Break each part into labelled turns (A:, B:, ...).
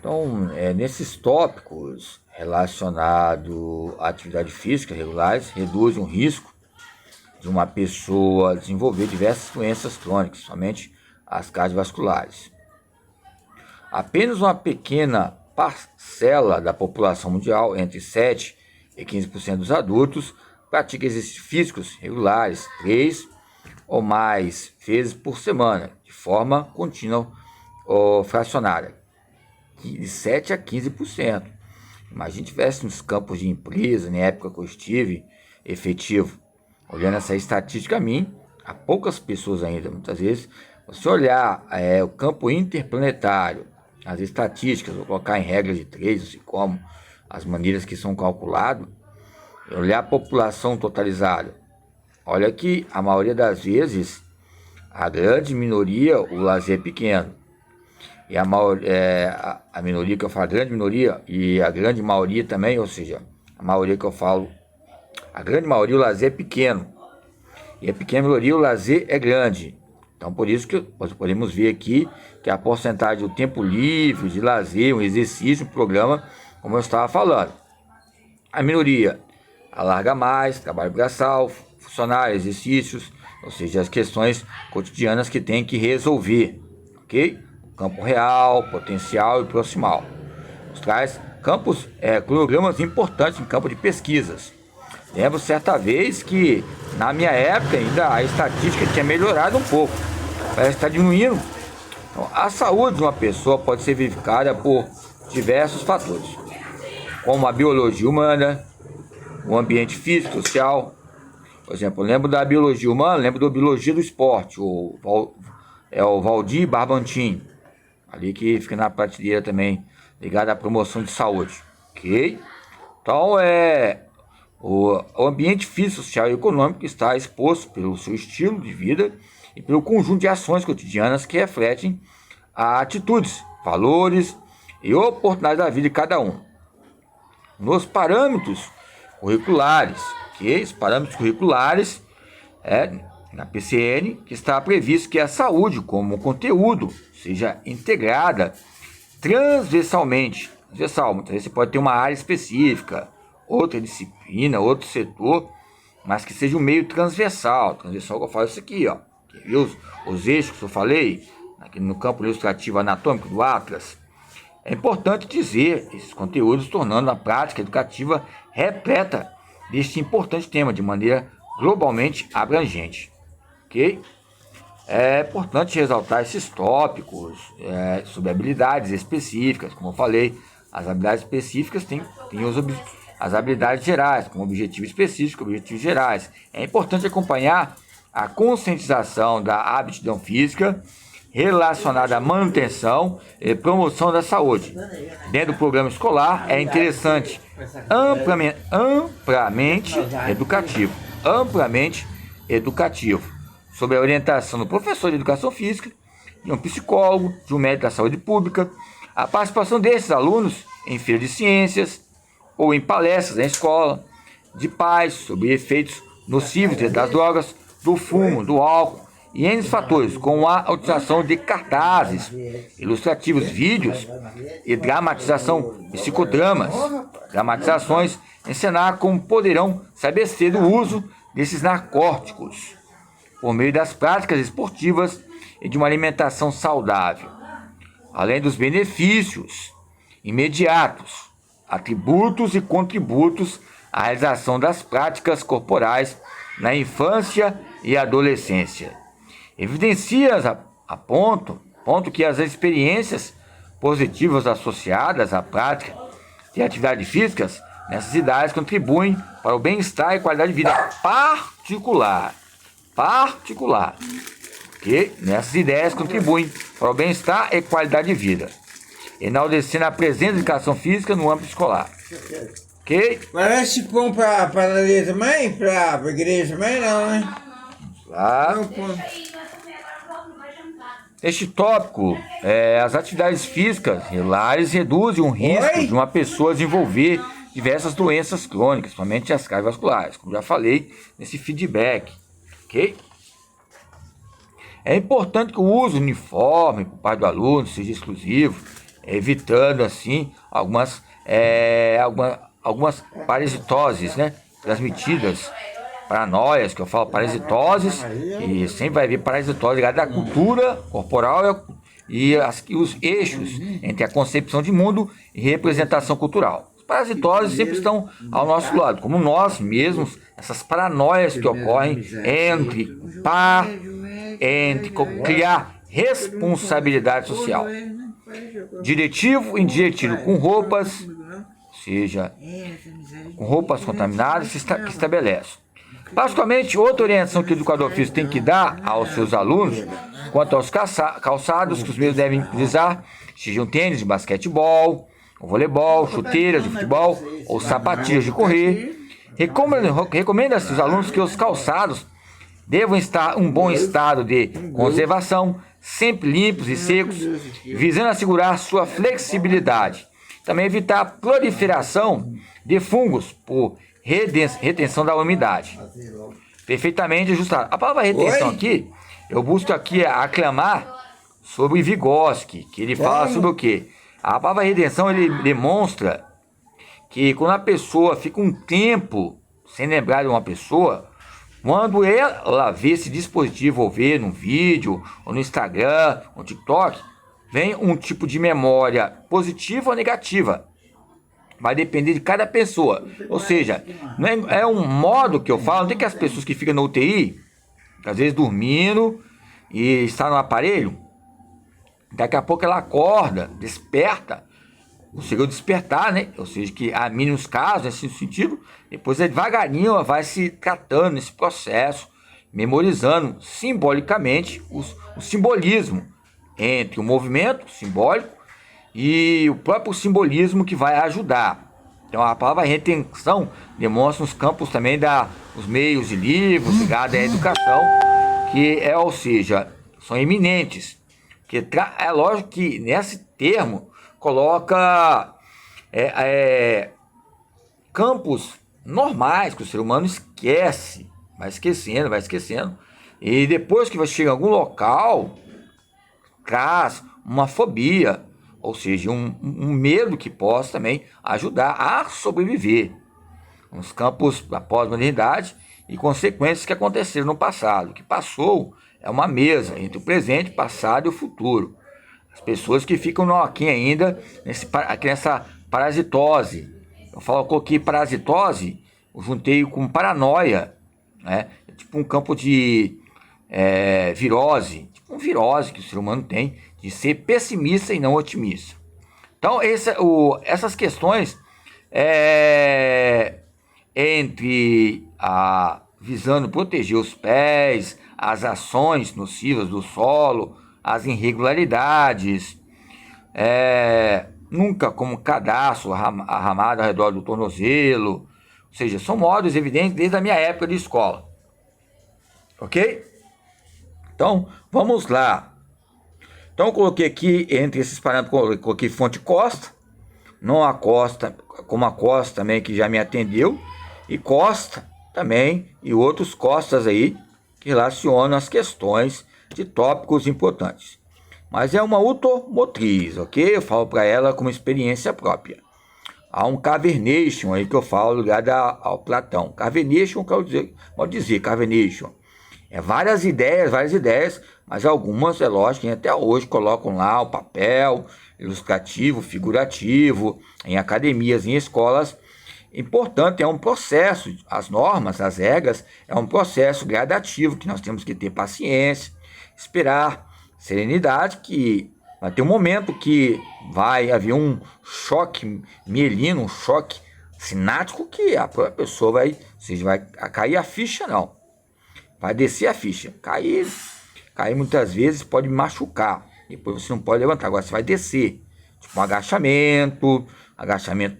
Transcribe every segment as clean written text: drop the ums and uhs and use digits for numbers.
A: Então, nesses tópicos relacionados à atividade física regulares, reduzem o risco de uma pessoa desenvolver diversas doenças crônicas, somente as cardiovasculares. Apenas uma pequena parcela da população mundial, entre 7 e 15% dos adultos, pratica exercícios físicos regulares 3 ou mais vezes por semana, de forma contínua ou fracionária, de 7 a 15%. Imagine tivesse nos campos de empresa, na época que eu estive efetivo. Olhando essa estatística a mim, há poucas pessoas ainda, muitas vezes, você olhar o campo interplanetário, as estatísticas, vou colocar em regras de 3, assim como as maneiras que são calculadas, olhar a população totalizada, olha que a maioria das vezes, a grande minoria, o lazer é pequeno. E a minoria que eu falo, a grande minoria, e a grande maioria também, ou seja, a maioria que eu falo, a grande maioria o lazer é pequeno. E a pequena maioria o lazer é grande. Então por isso que nós podemos ver aqui que a porcentagem do tempo livre, de lazer, um exercício, um programa, como eu estava falando. A minoria alarga mais, trabalho braçal, funcionário, exercícios, ou seja, as questões cotidianas que tem que resolver, ok? Campo real, potencial e proximal. Nos traz cronogramas importantes em campo de pesquisas. Lembro certa vez que, na minha época, ainda a estatística tinha melhorado um pouco. Parece que está diminuindo. Então, a saúde de uma pessoa pode ser verificada por diversos fatores, como a biologia humana, o ambiente físico, social. Por exemplo, eu lembro da biologia humana, lembro da biologia do esporte, o Valdir Barbantin, ali que fica na prateleira também, ligado à promoção de saúde, ok? Então, o ambiente físico, social e econômico está exposto pelo seu estilo de vida e pelo conjunto de ações cotidianas que refletem a atitudes, valores e oportunidades da vida de cada um. Nos parâmetros curriculares, que os parâmetros curriculares na PCN, que está previsto que a saúde como conteúdo seja integrada transversalmente. Muitas vezes você pode ter uma área específica, outra disciplina, outro setor, mas que seja um meio transversal. Transversal que eu falo isso aqui, ó. Os eixos que eu falei, aqui no campo ilustrativo anatômico do Atlas. É importante dizer esses conteúdos, tornando a prática educativa repleta deste importante tema de maneira globalmente abrangente. Ok? É importante ressaltar esses tópicos sobre habilidades específicas. Como eu falei, as habilidades específicas têm as habilidades gerais, como objetivo específico, objetivos gerais. É importante acompanhar a conscientização da aptidão física relacionada à manutenção e promoção da saúde. Dentro do programa escolar, é interessante, amplamente educativo, sob a orientação do professor de educação física, de um psicólogo, de um médico da saúde pública, a participação desses alunos em feiras de ciências ou em palestras na escola, de pais sobre efeitos nocivos das drogas, do fumo, do álcool, e N fatores, com a utilização de cartazes, ilustrativos, vídeos e dramatização, psicodramas, dramatizações, ensinar como poderão se abster do uso desses narcóticos, por meio das práticas esportivas e de uma alimentação saudável, além dos benefícios imediatos, atributos e contributos à realização das práticas corporais na infância e adolescência. Evidencia ponto que as experiências positivas associadas à prática de atividades físicas nessas idades contribuem para o bem-estar e qualidade de vida particular, que nessas ideias contribuem para o bem-estar e qualidade de vida, enaltecendo a presença de educação física no âmbito escolar. Ok?
B: Mas se põe para a padaria também? Para a igreja também, não, né?
A: Lá. Este tópico, as atividades físicas regulares reduzem o risco de uma pessoa desenvolver diversas doenças crônicas, somente as cardiovasculares, como já falei nesse feedback, ok? É importante que o uso uniforme por parte do aluno seja exclusivo, evitando assim algumas parasitoses, né, transmitidas, paranoias, que eu falo parasitoses, e sempre vai haver parasitose ligada à cultura corporal e os eixos entre a concepção de mundo e representação cultural. As parasitoses sempre estão ao nosso lado, como nós mesmos, essas paranoias que ocorrem entre criar responsabilidade social. Diretivo, indiretivo, com roupas, seja com roupas contaminadas, que estabelece. Basicamente, outra orientação que o educador físico tem que dar aos seus alunos quanto aos calçados que os mesmos devem utilizar, sejam tênis de basquetebol, voleibol, chuteiras de futebol ou sapatilhas de correr. Recomenda-se aos alunos que os calçados devam estar em um bom estado de conservação, sempre limpos e secos, visando assegurar sua flexibilidade. Também evitar a proliferação de fungos por retenção da umidade. Perfeitamente ajustado. A palavra retenção aqui, eu busco aqui aclamar sobre Vygotsky, que ele fala sobre o quê? A palavra retenção, ele demonstra que quando a pessoa fica um tempo sem lembrar de uma pessoa, quando ela vê esse dispositivo ou vê no vídeo, ou no Instagram, ou no TikTok, vem um tipo de memória positiva ou negativa. Vai depender de cada pessoa. Ou seja, não é um modo que eu falo, não tem que as pessoas que ficam na UTI, às vezes dormindo e está no aparelho, daqui a pouco ela acorda, desperta, conseguiu despertar, né? Ou seja, que há mínimos casos nesse sentido, depois devagarinho ela vai se tratando nesse processo, memorizando simbolicamente o simbolismo entre o movimento simbólico e o próprio simbolismo que vai ajudar. Então a palavra retenção demonstra os campos também dos meios de livros ligados à educação, ou seja, são eminentes. Que é lógico que nesse termo coloca campos normais que o ser humano esquece, vai esquecendo, e depois que vai chegar em algum local, traz uma fobia, ou seja, um medo que possa também ajudar a sobreviver nos campos da pós-modernidade e consequências que aconteceram no passado. O que passou é uma mesa entre o presente, o passado e o futuro. As pessoas que ficam aqui ainda nessa parasitose. Eu coloquei parasitose, eu juntei com paranoia, né? Tipo um campo de virose, tipo uma virose que o ser humano tem de ser pessimista e não otimista. Então, essas questões visando proteger os pés, as ações nocivas do solo, as irregularidades, nunca como cadastro arramado ao redor do tornozelo, ou seja, são modos evidentes desde a minha época de escola. Ok? Então, vamos lá. Então, eu coloquei aqui, entre esses parâmetros, coloquei fonte Costa, não a Costa, como a Costa também, que já me atendeu, e Costa também, e outros Costas aí, que relacionam as questões de tópicos importantes. Mas é uma automotriz, ok? Eu falo para ela como experiência própria. Há um Cavernation aí que eu falo ligado ao Platão. Cavernation, pode dizer, Cavernation. Várias ideias, mas algumas, é lógico, que até hoje colocam lá o papel ilustrativo, figurativo, em academias, em escolas. Importante, é um processo, as normas, as regras, é um processo gradativo, que nós temos que ter paciência, esperar, serenidade, que vai ter um momento que vai haver um choque mielino, um choque sináptico, que a própria pessoa vai cair a ficha, não. Vai descer a ficha. Cair muitas vezes pode machucar. Depois você não pode levantar. Agora você vai descer. Tipo um agachamento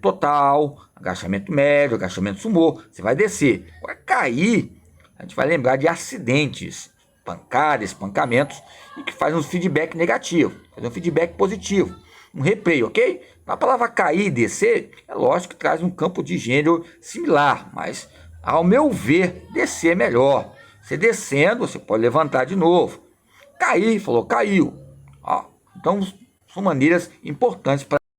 A: total, agachamento médio, agachamento sumô. Você vai descer. Agora cair, a gente vai lembrar de acidentes, pancadas, espancamentos, e que faz um feedback negativo, faz um feedback positivo. Um replay, ok? A palavra cair e descer, é lógico que traz um campo de gênero similar, mas ao meu ver, descer é melhor. Você descendo, você pode levantar de novo. Cair, falou, caiu. Ó, então, são maneiras importantes para